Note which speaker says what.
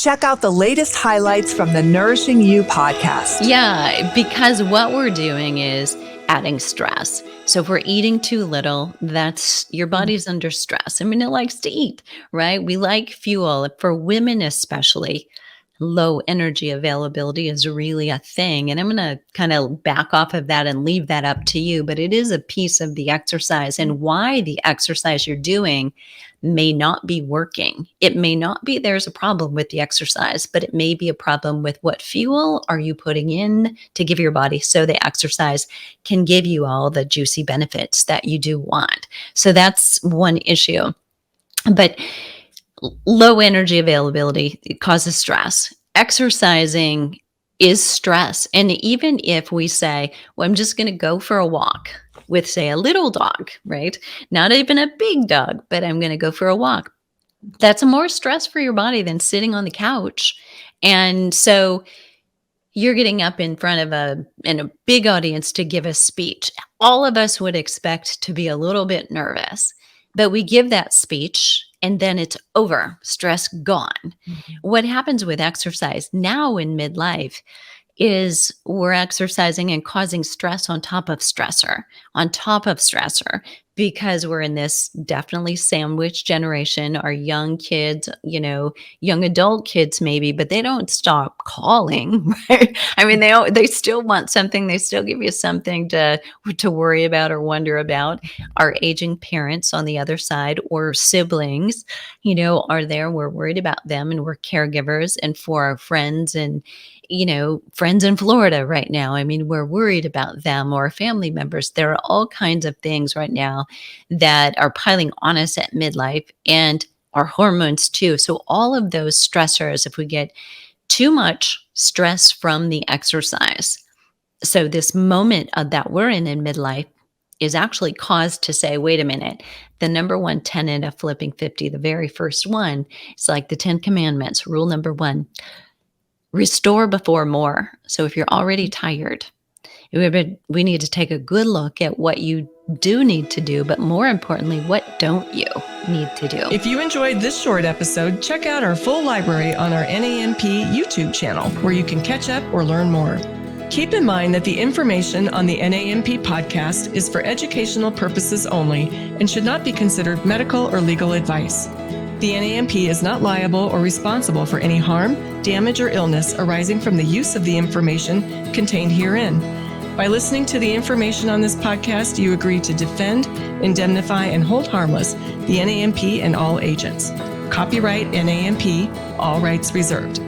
Speaker 1: Check out the latest highlights from the Nourishing You podcast.
Speaker 2: Yeah, because what we're doing is adding stress. So if we're eating too little, that's your body's under stress. I mean, it likes to eat, right? We like fuel. For women especially, low energy availability is really a thing. And I'm going to kind of back off of that and leave that up to you. But it is a piece of the exercise and why the exercise you're doing may not be working. It may not be there's a problem with the exercise, but it may be a problem with what fuel are you putting in to give your body so the exercise can give you all the juicy benefits that you do want. So that's one issue. But low energy availability, it causes stress. Exercising is stress. And even if we say, well, I'm just going to go for a walk with, say, a little dog, right? Not even a big dog, but I'm going to go for a walk. That's more stress for your body than sitting on the couch. And so you're getting up in front of a big audience to give a speech. All of us would expect to be a little bit nervous, but we give that speech and then it's over, stress gone. Mm-hmm. What happens with exercise now in midlife is we're exercising and causing stress on top of stressor, because we're in this definitely sandwich generation. Our young kids, young adult kids maybe, but they don't stop calling, right? I mean, they still want something. They still give you something to worry about or wonder about. Our aging parents on the other side or siblings, are there. We're worried about them and we're caregivers. And for our friends and friends in Florida right now. I mean, we're worried about them or family members. There are all kinds of things right now that are piling on us at midlife and our hormones too. So all of those stressors, if we get too much stress from the exercise, so this moment that we're in midlife is actually caused to say, wait a minute, the number one tenet of Flipping 50, the very first one, it's like the 10 Commandments, rule number 1. Restore before more. So if you're already tired, we need to take a good look at what you do need to do, but more importantly, what don't you need to do?
Speaker 3: If you enjoyed this short episode, check out our full library on our NAMP YouTube channel, where you can catch up or learn more. Keep in mind that the information on the NAMP podcast is for educational purposes only and should not be considered medical or legal advice. The NAMP is not liable or responsible for any harm, damage, or illness arising from the use of the information contained herein. By listening to the information on this podcast, you agree to defend, indemnify, and hold harmless the NAMP and all agents. Copyright NAMP, all rights reserved.